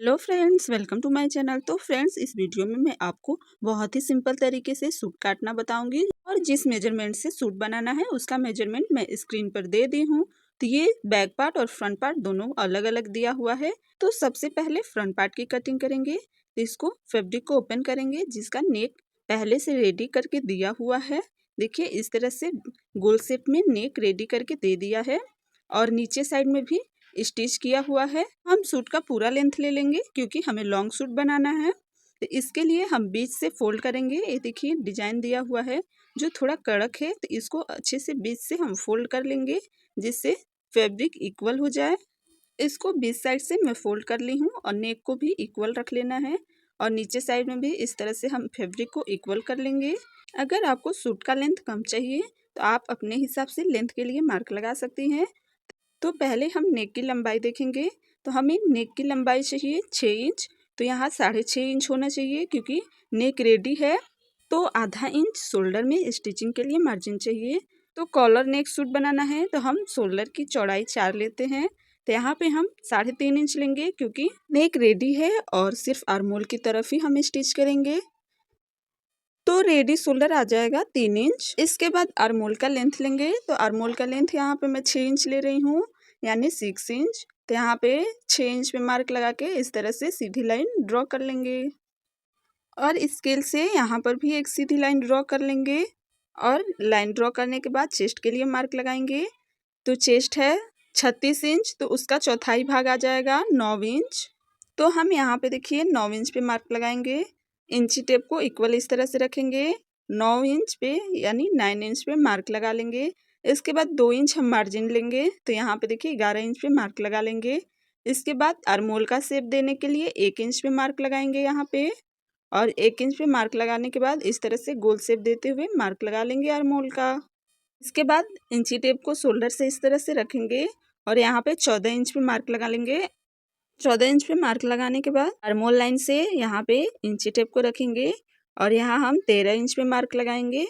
Hello friends, welcome to my channel. तो friends, इस video में मैं आपको बहुत ही सिंपल तरीके से सूट काटना बताऊंगी और जिस मेजरमेंट से सूट बनाना है उसका मेजरमेंट मैं स्क्रीन पर दे दी हूँ। तो ये बैक पार्ट और फ्रंट पार्ट दोनों अलग अलग दिया हुआ है। तो सबसे पहले फ्रंट पार्ट की कटिंग करेंगे। तो इसको फैब्रिक को ओपन करेंगे जिसका नेक पहले से रेडी करके दिया हुआ है। देखिए, इस तरह से गोल शेप में नेक रेडी करके दे दिया है और नीचे साइड में भी स्टिच किया हुआ है। हम सूट का पूरा लेंथ ले लेंगे क्योंकि हमें लॉन्ग सूट बनाना है। तो इसके लिए हम बीच से फोल्ड करेंगे। ये देखिए, डिजाइन दिया हुआ है जो थोड़ा कड़क है, तो इसको अच्छे से बीच से हम फोल्ड कर लेंगे जिससे फैब्रिक इक्वल हो जाए। इसको बीच साइड से मैं फोल्ड कर ली हूँ और नेक को भी इक्वल रख लेना है और नीचे साइड में भी इस तरह से हम फैब्रिक को इक्वल कर लेंगे। अगर आपको सूट का लेंथ कम चाहिए तो आप अपने हिसाब से लेंथ के लिए मार्क लगा सकती हैं। तो पहले हम नेक की लंबाई देखेंगे। तो हमें नेक की लंबाई चाहिए 6 इंच। तो यहाँ 6.5 इंच होना चाहिए क्योंकि नेक रेडी है। तो आधा इंच शोल्डर में स्टिचिंग के लिए मार्जिन चाहिए। तो कॉलर नेक सूट बनाना है तो हम शोल्डर की चौड़ाई 4 लेते हैं। तो यहाँ पे हम 3.5 इंच लेंगे क्योंकि नेक रेडी है और सिर्फ आर्मोल की तरफ ही हम स्टिच करेंगे। तो रेडी शोल्डर आ जाएगा 3 इंच। इसके बाद आर्मोल का लेंथ लेंगे। तो आर्मोल का लेंथ यहाँ पे मैं 6 इंच ले रही हूँ, यानी 6 इंच। तो यहाँ पे 6 इंच पे मार्क लगा के इस तरह से सीधी लाइन ड्रॉ कर लेंगे और स्केल से यहाँ पर भी एक सीधी लाइन ड्रॉ कर लेंगे और लाइन ड्रॉ करने के बाद चेस्ट के लिए मार्क लगाएंगे। तो चेस्ट है 36 इंच, तो उसका चौथाई भाग आ जाएगा 9 इंच। तो हम यहाँ पे देखिए 9 इंच पे मार्क लगाएंगे। इंची टेप को इक्वल इस तरह से रखेंगे। 9 इंच पे यानी 9 इंच पे मार्क लगा लेंगे। इसके बाद 2 इंच हम मार्जिन लेंगे। तो यहाँ पे देखिए 11 इंच पे मार्क लगा लेंगे। इसके बाद आर्मोल का शेप देने के लिए 1 इंच पे मार्क लगाएंगे यहाँ पे और 1 इंच पे मार्क लगाने के बाद इस तरह से गोल शेप देते हुए मार्क लगा लेंगे आर्मोल का। इसके बाद इंची टेप को शोल्डर से इस तरह से रखेंगे और यहाँ पे 14 इंच पे मार्क लगा लेंगे। 14 इंच पे मार्क लगाने के बाद आर्मोल लाइन से यहाँ पे इंची टेप को रखेंगे और यहाँ हम 13 इंच पे मार्क लगाएंगे।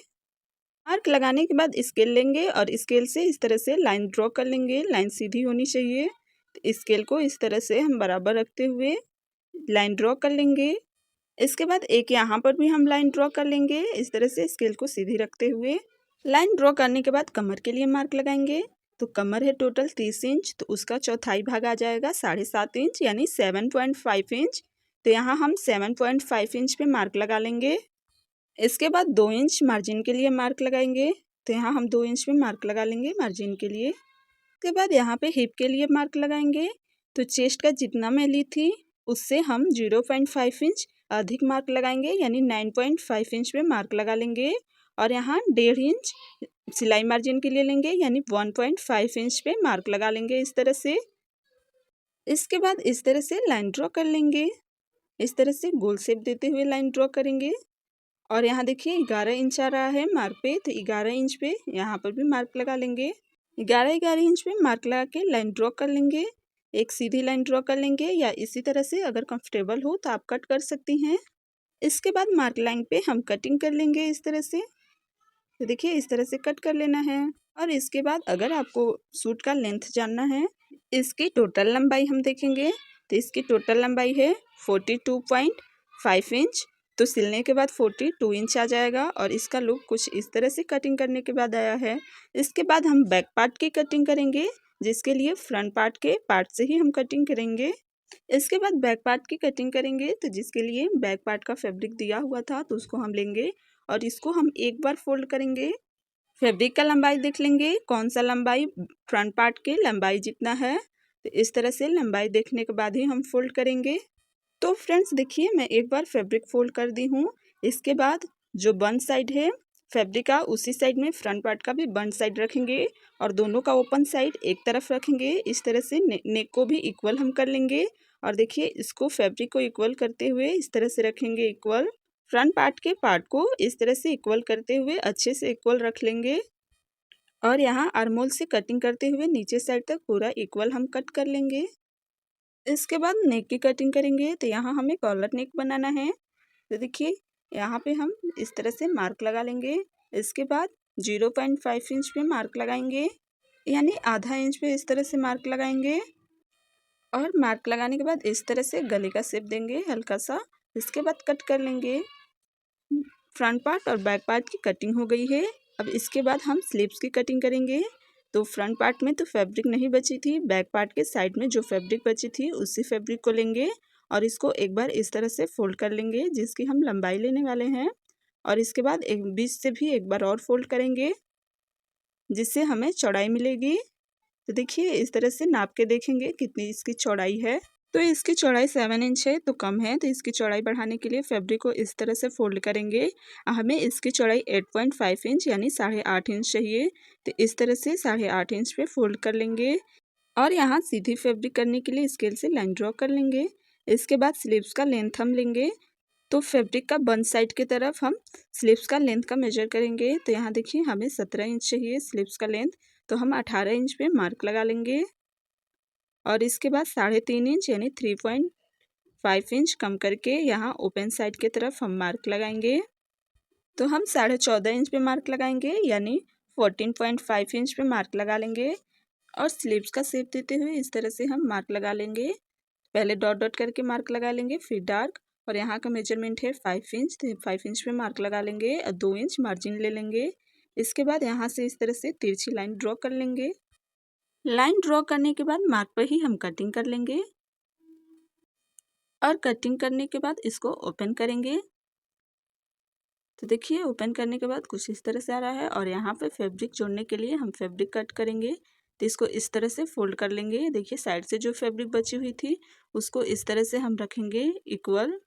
मार्क लगाने के बाद स्केल लेंगे और स्केल से इस तरह से लाइन ड्रॉ कर लेंगे। लाइन सीधी होनी चाहिए। तो स्केल को इस तरह से हम बराबर रखते हुए लाइन ड्रॉ कर लेंगे। इसके बाद एक यहाँ पर भी हम लाइन ड्रॉ कर लेंगे इस तरह से स्केल को सीधी रखते हुए। लाइन ड्रॉ करने के बाद कमर के लिए मार्क लगाएंगे। तो कमर है टोटल 30 इंच, तो उसका चौथाई भाग आ जाएगा 7.5 इंच यानी 7.5 इंच। तो यहाँ हम 7.5 इंच पे मार्क लगा लेंगे। इसके बाद 2 इंच मार्जिन के लिए मार्क लगाएंगे। तो यहाँ हम 2 इंच पे मार्क लगा लेंगे मार्जिन के लिए। उसके बाद यहाँ पे हिप के लिए मार्क लगाएंगे। तो चेस्ट का जितना मैं ली थी उससे हम 0.5 इंच अधिक मार्क लगाएंगे यानी 9.5 इंच पे मार्क लगा लेंगे और यहाँ 1.5 इंच सिलाई मार्जिन के लिए लेंगे यानी 1.5 इंच पे मार्क लगा लेंगे इस तरह से। इसके बाद इस तरह से लाइन ड्रॉ कर लेंगे। इस तरह से गोल शेप देते हुए लाइन ड्रॉ करेंगे और यहाँ देखिए 11 इंच आ रहा है मार्क पे। तो 11 इंच पे यहाँ पर भी मार्क लगा लेंगे। 11 इंच पे मार्क लगा के लाइन ड्रॉ कर लेंगे। एक सीधी लाइन ड्रॉ कर लेंगे या इसी तरह से अगर कंफर्टेबल हो तो आप कट कर सकती हैं। इसके बाद मार्क लाइन पे हम कटिंग कर लेंगे इस तरह से। तो देखिए, इस तरह से कट कर लेना है और इसके बाद अगर आपको सूट का लेंथ जानना है, इसकी टोटल लंबाई हम देखेंगे। तो इसकी टोटल लंबाई है 42.5 इंच। तो सिलने के बाद 42 इंच आ जाएगा और इसका लुक कुछ इस तरह से कटिंग करने के बाद आया है। इसके बाद हम बैक पार्ट की कटिंग करेंगे जिसके लिए फ्रंट पार्ट के पार्ट से ही हम कटिंग करेंगे। इसके बाद बैक पार्ट की कटिंग करेंगे तो जिसके लिए बैक पार्ट का फैब्रिक दिया हुआ था तो उसको हम लेंगे और इसको हम एक बार फोल्ड करेंगे। फैब्रिक का लंबाई देख लेंगे कौन सा लंबाई फ्रंट पार्ट के लंबाई जितना है। तो इस तरह से लंबाई देखने के बाद ही हम फोल्ड करेंगे। तो फ्रेंड्स देखिए, मैं एक बार फैब्रिक फोल्ड कर दी हूँ। इसके बाद जो बंद साइड है फैब्रिक का उसी साइड में फ्रंट पार्ट का भी बंद साइड रखेंगे और दोनों का ओपन साइड एक तरफ रखेंगे। इस तरह से नेक को भी इक्वल हम कर लेंगे और देखिए इसको फैब्रिक को इक्वल करते हुए इस तरह से रखेंगे इक्वल। फ्रंट पार्ट के पार्ट को इस तरह से इक्वल करते हुए अच्छे से इक्वल रख लेंगे और यहाँ आर्मोल से कटिंग करते हुए नीचे साइड तक पूरा इक्वल हम कट कर लेंगे। इसके बाद नेक की कटिंग करेंगे। तो यहाँ हमें कॉलर नेक बनाना है। तो देखिए, यहाँ पे हम इस तरह से मार्क लगा लेंगे। इसके बाद 0.5 इंच पे मार्क लगाएंगे यानी आधा इंच पे इस तरह से मार्क लगाएंगे और मार्क लगाने के बाद इस तरह से गले का शेप देंगे हल्का सा। इसके बाद कट कर लेंगे। फ्रंट पार्ट और बैक पार्ट की कटिंग हो गई है। अब इसके बाद हम स्लीव्स की कटिंग करेंगे। तो फ्रंट पार्ट में तो फैब्रिक नहीं बची थी, बैक पार्ट के साइड में जो फैब्रिक बची थी उसी फैब्रिक को लेंगे और इसको एक बार इस तरह से फोल्ड कर लेंगे जिसकी हम लंबाई लेने वाले हैं। और इसके बाद एक बीच से भी एक बार और फोल्ड करेंगे जिससे हमें चौड़ाई मिलेगी। तो देखिए इस तरह से नाप के देखेंगे कितनी इसकी चौड़ाई है। तो इसकी चौड़ाई 7 इंच है तो कम है, तो इसकी चौड़ाई बढ़ाने के लिए फैब्रिक को इस तरह से फोल्ड करेंगे। हमें इसकी चौड़ाई 8.5 इंच यानी 8.5 इंच चाहिए। तो इस तरह से 8.5 इंच पे फोल्ड कर लेंगे और यहाँ सीधी फैब्रिक करने के लिए स्केल से लाइन ड्रॉ कर लेंगे। इसके बाद स्लीव्स का लेंथ हम लेंगे। तो फैब्रिक का बंद साइड की तरफ हम स्लीव्स का लेंथ का मेजर करेंगे। तो यहाँ देखिए हमें 17 इंच चाहिए स्लीव्स का लेंथ, तो हम 18 इंच पे मार्क लगा लेंगे और इसके बाद 3.5 इंच यानी 3.5 इंच कम करके यहाँ ओपन साइड की तरफ हम मार्क लगाएंगे। तो हम 14.5 इंच पे मार्क लगाएंगे यानी 14.5 इंच पे मार्क लगा लेंगे और स्लीव्स का शेप देते हुए इस तरह से हम मार्क लगा लेंगे। पहले डॉट डॉट करके मार्क लगा लेंगे, फिर डार्क, और यहाँ का मेजरमेंट है 5 इंच, तो 5 इंच पे मार्क लगा लेंगे और 2 इंच मार्जिन ले लेंगे। इसके बाद यहाँ से इस तरह से तिरछी लाइन ड्रॉ कर लेंगे। लाइन ड्रॉ करने के बाद मार्क पर ही हम कटिंग कर लेंगे और कटिंग करने के बाद इसको ओपन करेंगे। तो देखिए ओपन करने के बाद कुछ इस तरह से आ रहा है और यहाँ पे फैब्रिक जोड़ने के लिए हम फैब्रिक कट करेंगे। तो इसको इस तरह से फोल्ड कर लेंगे। देखिए साइड से जो फैब्रिक बची हुई थी उसको इस तरह से हम रखेंगे इक्वल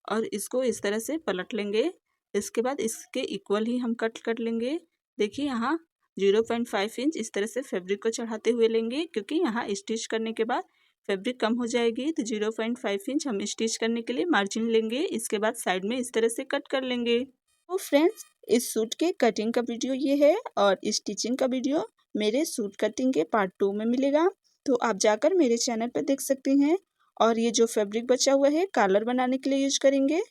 और इसको इस तरह से पलट लेंगे। इसके बाद इसके इक्वल ही हम कट कर लेंगे। देखिए यहाँ 0.5 इंच इस तरह से फैब्रिक को चढ़ाते हुए लेंगे क्योंकि यहाँ स्टिच करने के बाद फैब्रिक कम हो जाएगी। तो 0.5 इंच हम स्टिच करने के लिए मार्जिन लेंगे। इसके बाद साइड में इस तरह से कट कर लेंगे। तो फ्रेंड्स इस सूट के कटिंग का वीडियो ये है और स्टिचिंग का वीडियो मेरे सूट कटिंग के पार्ट 2 में मिलेगा, तो आप जाकर मेरे चैनल पर देख सकते हैं। और ये जो फैब्रिक बचा हुआ है कॉलर बनाने के लिए यूज करेंगे।